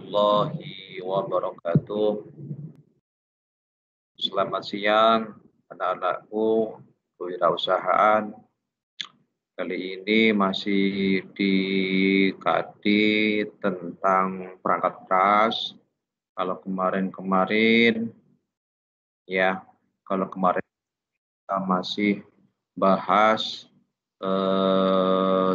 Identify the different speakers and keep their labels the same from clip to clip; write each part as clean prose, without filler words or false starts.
Speaker 1: warahmatullahi wabarakatuh. Selamat siang anak-anakku kewirausahaan. Kali ini masih di KD tentang perangkat keras. Kalau kemarin kita masih bahas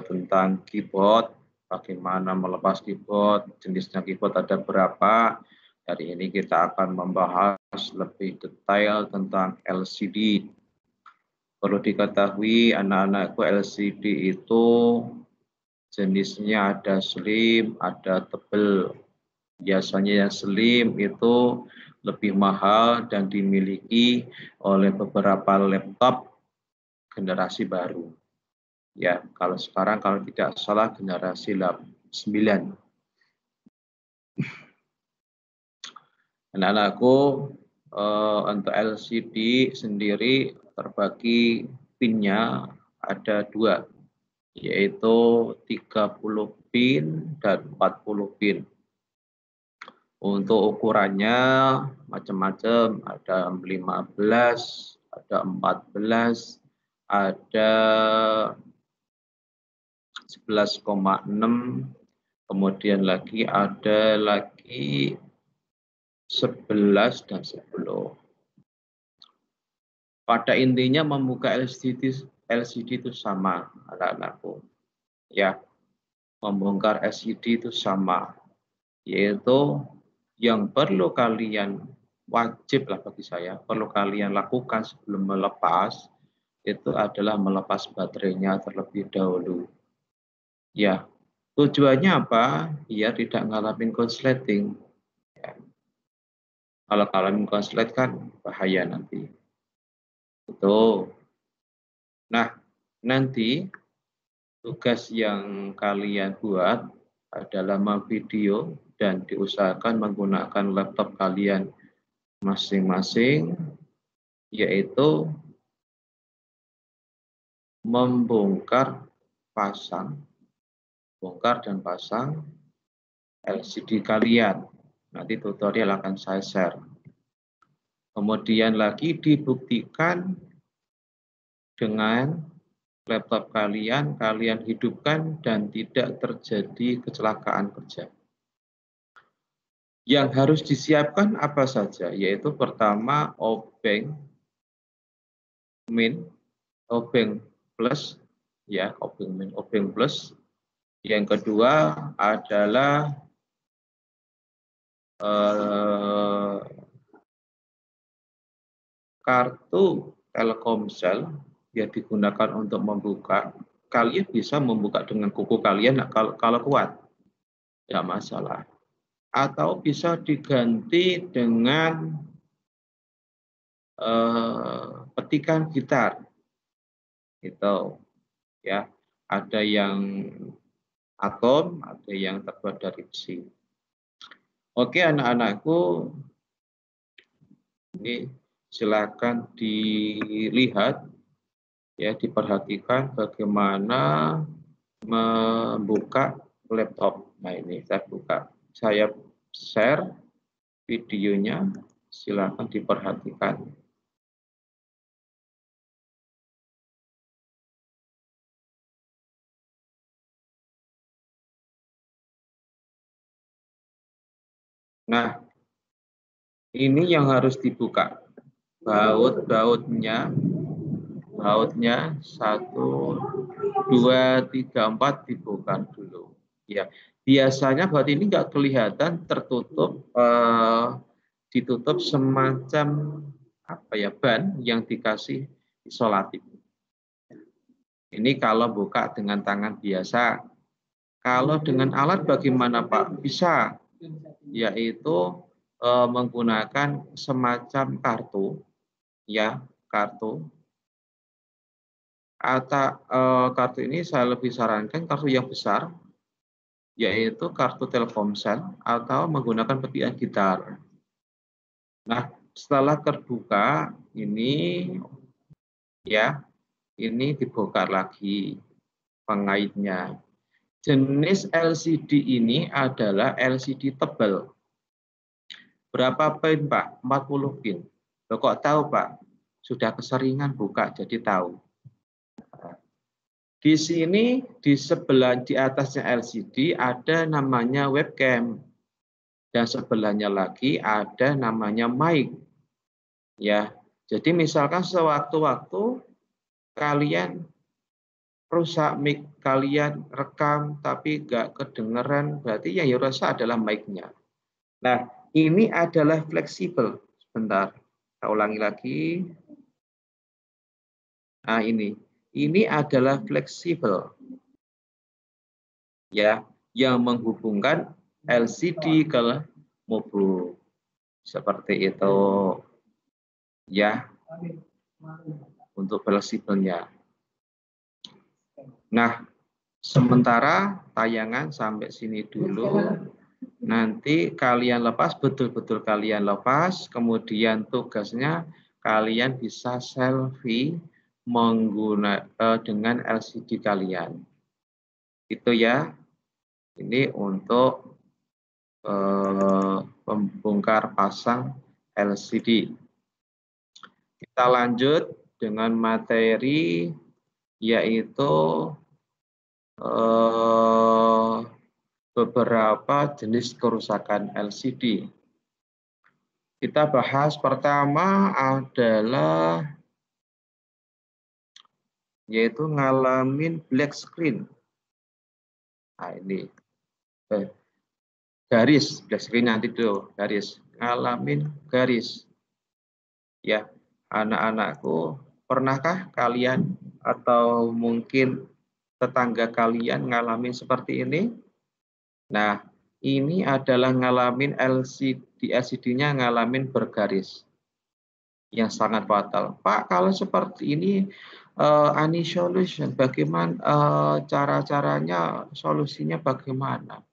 Speaker 1: tentang keyboard, bagaimana melepas keyboard, jenisnya keyboard ada berapa. Hari ini kita akan membahas lebih detail tentang LCD. Perlu diketahui anak-anakku, LCD itu jenisnya ada slim, ada tebal. Biasanya yang slim itu lebih mahal dan dimiliki oleh beberapa laptop generasi baru. Ya, kalau sekarang kalau tidak salah generasi 9. Anak-anakku, untuk LCD sendiri terbagi pinnya ada 2, yaitu 30 pin dan 40 pin. Untuk ukurannya macam-macam, ada 15, ada 14, ada 11,6, kemudian ada lagi 11 dan 10. Pada intinya membuka LCD itu sama, anak-anakku. Ya, membongkar LCD itu sama, yaitu yang perlu kalian wajib lah bagi saya, perlu kalian lakukan sebelum melepas itu adalah melepas baterainya terlebih dahulu. Ya, tujuannya apa? Biar tidak ngalamin konsleting. Ya. Kalau ngalamin konslet kan bahaya nanti. Betul. Nah, nanti tugas yang kalian buat adalah memvideo dan diusahakan menggunakan laptop kalian masing-masing, yaitu bongkar dan pasang LCD kalian. Nanti tutorial akan saya share. Kemudian lagi dibuktikan dengan laptop kalian hidupkan dan tidak terjadi kecelakaan kerja. Yang harus disiapkan apa saja? Yaitu pertama obeng plus, ya, obeng plus. Yang kedua adalah kartu Telkomsel yang digunakan untuk membuka. Kalian bisa membuka dengan kuku kalian kalau kuat, tidak masalah. Atau bisa diganti dengan petikan gitar, gitu ya. Ada yang atom, ada yang terbuat dari besi. Oke, anak-anakku, ini silakan dilihat, ya, diperhatikan bagaimana membuka laptop. Nah, ini saya share videonya, silakan diperhatikan. Nah, ini yang harus dibuka. Bautnya 1, 2, 3, 4 dibuka dulu. Ya, biasanya baut ini nggak kelihatan tertutup, ditutup semacam ban yang dikasih isolatif. Ini kalau buka dengan tangan biasa. Kalau dengan alat bagaimana, Pak? Bisa, yaitu menggunakan semacam kartu, ya, kartu. Atau kartu ini saya lebih sarankan kartu yang besar, yaitu kartu Telkomsel atau menggunakan petikan gitar. Nah, setelah terbuka ini, ya, ini dibongkar lagi pengaitnya. Jenis LCD ini adalah LCD tebal. Berapa pin, Pak? 40 pin. Loh, kok tahu, Pak? Sudah keseringan buka, jadi tahu. Di sini, di sebelah di atasnya LCD ada namanya webcam. Dan sebelahnya lagi ada namanya mic. Ya, jadi misalkan sewaktu-waktu kalian rusak mic, kalian rekam tapi nggak kedengeran, berarti yang rusak adalah mic-nya. Nah, ini adalah fleksibel. Sebentar, saya ulangi lagi. Nah, ini adalah fleksibel, ya, yang menghubungkan LCD ke MOBO. Seperti itu, ya, untuk fleksibelnya. Nah, sementara tayangan sampai sini dulu. Nanti kalian lepas, betul-betul kalian lepas. Kemudian tugasnya kalian bisa selfie dengan LCD kalian. Itu ya. Ini untuk membongkar pasang LCD. Kita lanjut dengan materi yaitu beberapa jenis kerusakan LCD. Kita bahas pertama adalah yaitu ngalamin black screen. Nah, ini garis black screen, nanti dulu garis, ngalamin garis. Ya, anak-anakku, pernahkah kalian atau mungkin tetangga kalian ngalamin seperti ini? Nah, ini adalah ngalamin LCD-nya ngalamin bergaris yang sangat fatal. Pak, kalau seperti ini any solution, bagaimana cara-caranya, solusinya bagaimana?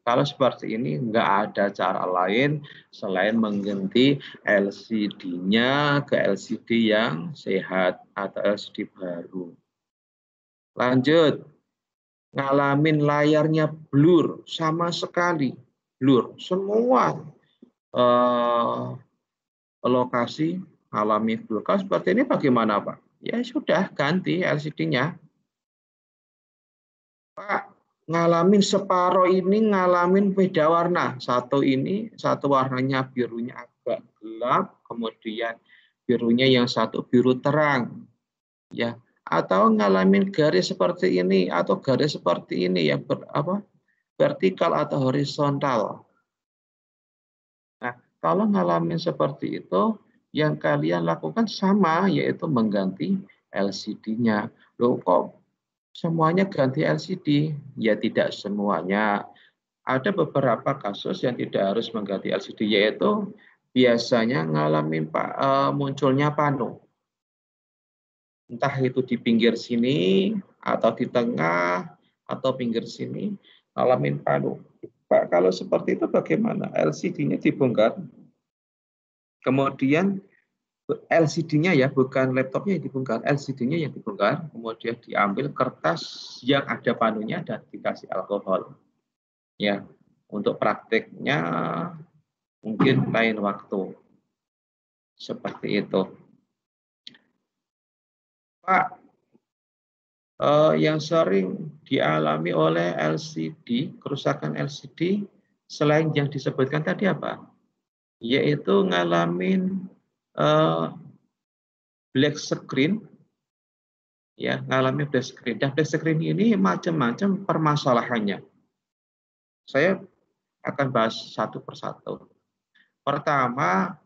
Speaker 1: Kalau seperti ini nggak ada cara lain selain mengganti LCD-nya ke LCD yang sehat atau LCD baru. Lanjut, ngalamin layarnya blur sama sekali, blur semua lokasi alami blur. Kalau seperti ini bagaimana, Pak? Ya sudah, ganti LCD-nya. Pak, ngalamin separoh ini ngalamin beda warna. Satu ini, satu warnanya birunya agak gelap, kemudian birunya yang satu biru terang. Ya, atau ngalamin garis seperti ini atau garis seperti ini yang vertikal atau horizontal. Nah, kalau ngalamin seperti itu, yang kalian lakukan sama, yaitu mengganti LCD-nya. Loh, kok semuanya ganti LCD? Ya, tidak semuanya. Ada beberapa kasus yang tidak harus mengganti LCD, yaitu biasanya ngalamin munculnya panu. Entah itu di pinggir sini, atau di tengah, atau pinggir sini, ngalamin panu. Pak, kalau seperti itu bagaimana? LCD-nya dibongkar, kemudian LCD-nya ya, bukan laptopnya yang dibongkar, LCD-nya yang dibongkar, kemudian diambil kertas yang ada panunya dan dikasih alkohol. Ya, untuk prakteknya mungkin lain waktu. Seperti itu. Pak, yang sering dialami oleh LCD, kerusakan LCD, selain yang disebutkan tadi apa? Yaitu ngalamin black screen, ya, ngalamin black screen. Dan black screen ini macam-macam permasalahannya. Saya akan bahas satu persatu. Pertama,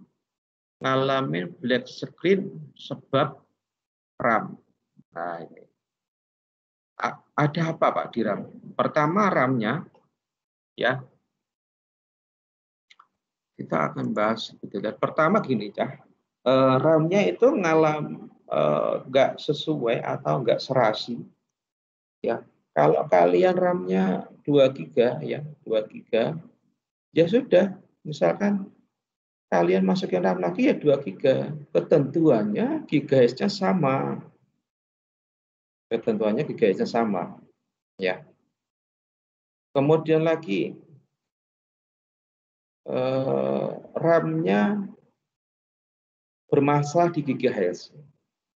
Speaker 1: ngalamin black screen sebab RAM. Nah, ini. Ada apa, Pak, di RAM? Pertama, RAM-nya, ya, kita akan bahas sebetulnya. Pertama gini, Cah, RAM-nya itu nggak sesuai atau nggak serasi. Ya, kalau kalian RAM-nya 2 GB, ya, 2 GB, ya sudah, misalkan kalian masukin RAM lagi ya 2 GB. Ketentuannya GHz-nya sama. Ketentuannya GHz-nya sama. Ya. Kemudian lagi RAM-nya bermasalah di gigahertz.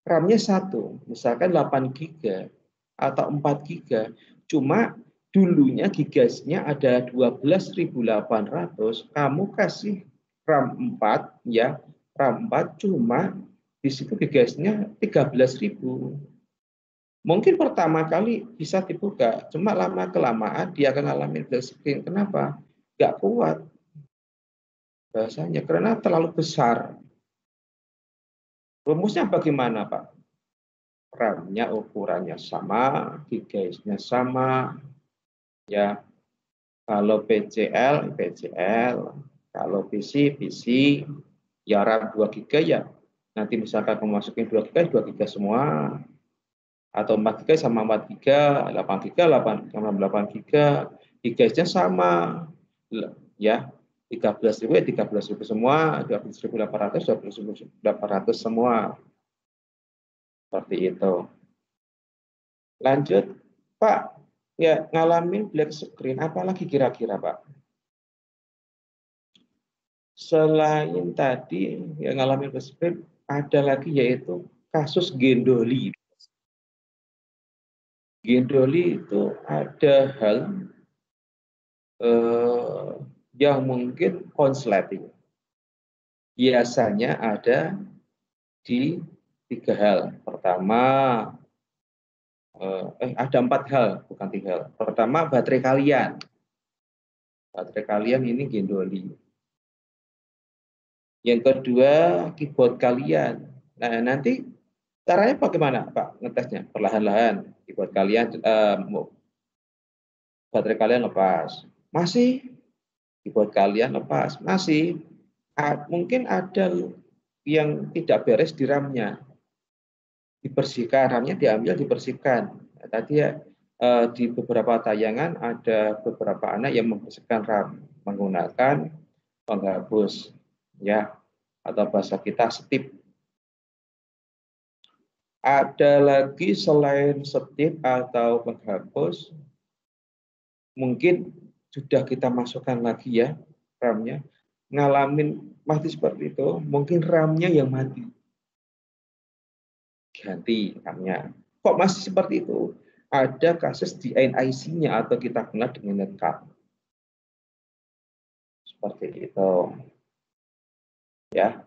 Speaker 1: RAM-nya satu, misalkan 8 GB atau 4 GB. Cuma dulunya gigasnya ada 12.800, kamu kasih RAM 4 ya, RAM 4 cuma di situ gigasnya 13.000. Mungkin pertama kali bisa dibuka, cuma lama kelamaan dia akan alami black screen. Kenapa? Nggak kuat bahasanya karena terlalu besar. Rumusnya bagaimana, Pak? RAM-nya ukurannya sama, gigasnya sama, ya. Kalau PCL, PCL. Kalau PC, PC. Ya RAM 2 GB ya. Nanti misalkan kamu masukin 2 GB, 2 GB semua. Atau 4 GB sama 4 GB, 8 GB, 8 GB. Gigasnya sama. Ya, 13.000 ya 13.000 semua, 12.800, 12.800 semua. Seperti itu. Lanjut, Pak. Ya, ngalamin black screen, apalagi kira-kira, Pak? Selain tadi yang ngalamin black screen, ada lagi yaitu kasus gendoli. Gendoli itu ada hal yang mungkin konsleting. Biasanya ada di 3 hal. Pertama, ada 4 hal, bukan 3 hal. Pertama, baterai kalian. Baterai kalian ini gendoli. Yang kedua, keyboard kalian. Nah, nanti caranya bagaimana, Pak? Ngetesnya perlahan-lahan. Keyboard kalian, baterai kalian lepas. Masih keyboard kalian lepas. Masih. Mungkin ada yang tidak beres di RAM-nya. Dibersihkan, RAM-nya diambil, dibersihkan. Nah, tadi ya, di beberapa tayangan ada beberapa anak yang membersihkan RAM menggunakan penghapus, ya, atau bahasa kita setip. Ada lagi selain setip atau penghapus, mungkin sudah kita masukkan lagi ya RAM-nya, ngalamin mati seperti itu, mungkin RAM-nya yang mati. Ganti RAM-nya. Kok masih seperti itu? Ada kasus di NIC-nya atau kita kenal dengan netcap. Seperti itu. Ya.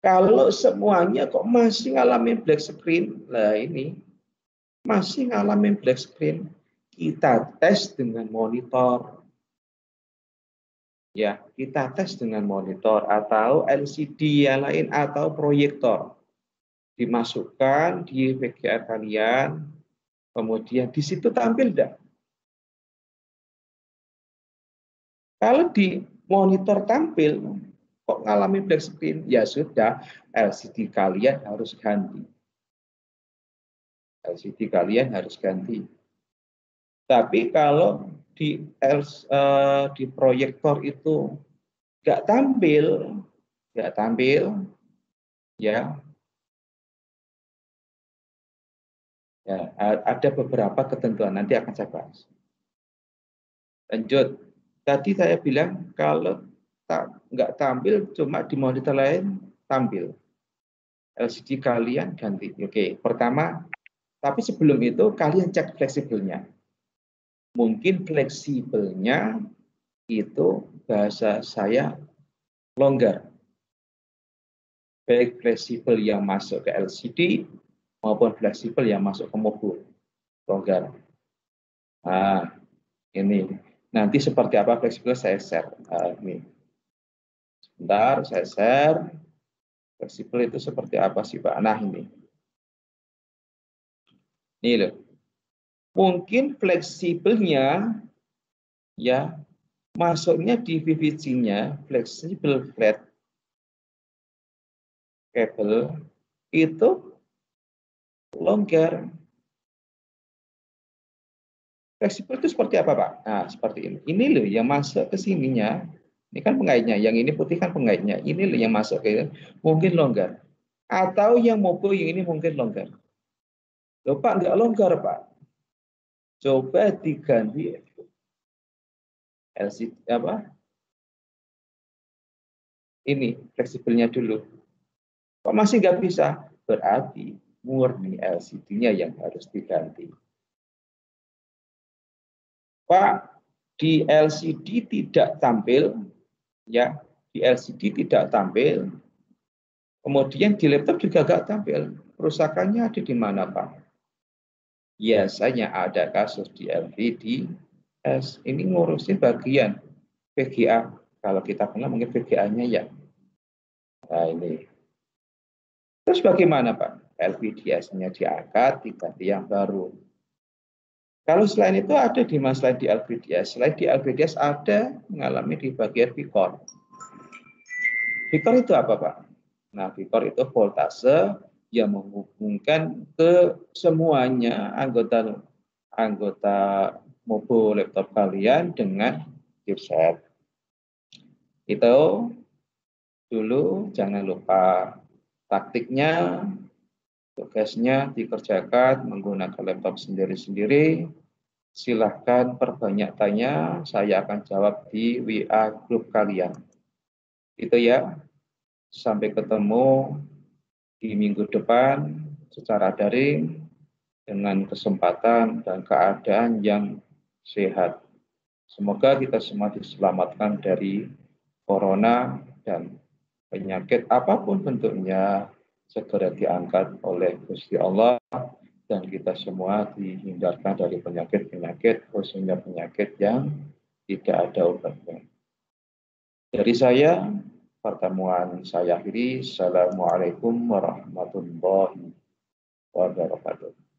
Speaker 1: Kalau semuanya kok masih ngalamin black screen, lah ini masih ngalamin black screen, kita tes dengan monitor. Ya, kita tes dengan monitor atau LCD yang lain atau proyektor. Dimasukkan di VGA kalian, kemudian di situ tampil enggak? Kalau di monitor tampil, kok ngalami black screen? Ya sudah, LCD kalian harus ganti. LCD kalian harus ganti. Tapi kalau di proyektor itu nggak tampil, ya, ada beberapa ketentuan nanti akan saya bahas. Lanjut, tadi saya bilang kalau nggak tampil, cuma di monitor lain tampil. LCD kalian ganti. Oke, pertama, tapi sebelum itu kalian cek fleksibelnya. Mungkin fleksibelnya itu bahasa saya longgar. Baik fleksibel yang masuk ke LCD maupun fleksibel yang masuk ke modul longgar. Nah, ini nanti seperti apa fleksibel saya share. Ini. Sebentar, saya share. Fleksibel itu seperti apa sih, Pak? Nah, ini. Ini loh. Mungkin fleksibelnya ya masuknya di VVC-nya fleksibel flat kabel itu longgar. Fleksibel itu seperti apa, Pak? Nah, seperti ini. Ini loh yang masuk ke sininya. Ini kan pengaitnya. Yang ini putih kan pengaitnya. Ini loh yang masuk ke mungkin longgar. Atau yang mobil yang ini mungkin longgar. Loh, Pak, nggak longgar, Pak. Coba diganti LCD apa? Ini fleksibelnya dulu. Kok masih nggak bisa? Berarti murni LCD-nya yang harus diganti. Pak, di LCD tidak tampil, ya, di LCD tidak tampil. Kemudian di laptop juga nggak tampil. Kerusakannya ada di mana, Pak? Biasanya ada kasus di LVDS. Ini ngurusin bagian VGA. Kalau kita kenal mungkin VGA-nya ya. Nah ini. Terus bagaimana Pak? LVDS-nya diangkat, diganti yang baru. Kalau selain itu ada di mas selain di LVDS. Selain di LVDS ada mengalami di bagian VCOR. VCOR itu apa Pak? Nah VCOR itu voltase yang menghubungkan ke semuanya anggota mobo laptop kalian dengan chipset. Itu dulu jangan lupa taktiknya, tugasnya dikerjakan menggunakan laptop sendiri-sendiri. Silahkan perbanyak tanya, saya akan jawab di WA grup kalian. Itu ya, sampai ketemu di minggu depan secara daring dengan kesempatan dan keadaan yang sehat. Semoga kita semua diselamatkan dari corona dan penyakit apapun bentuknya segera diangkat oleh Gusti Allah dan kita semua dihindarkan dari penyakit-penyakit, khususnya penyakit yang tidak ada obatnya. Dari saya, pertemuan saya akhiri. Assalamualaikum warahmatullahi wabarakatuh.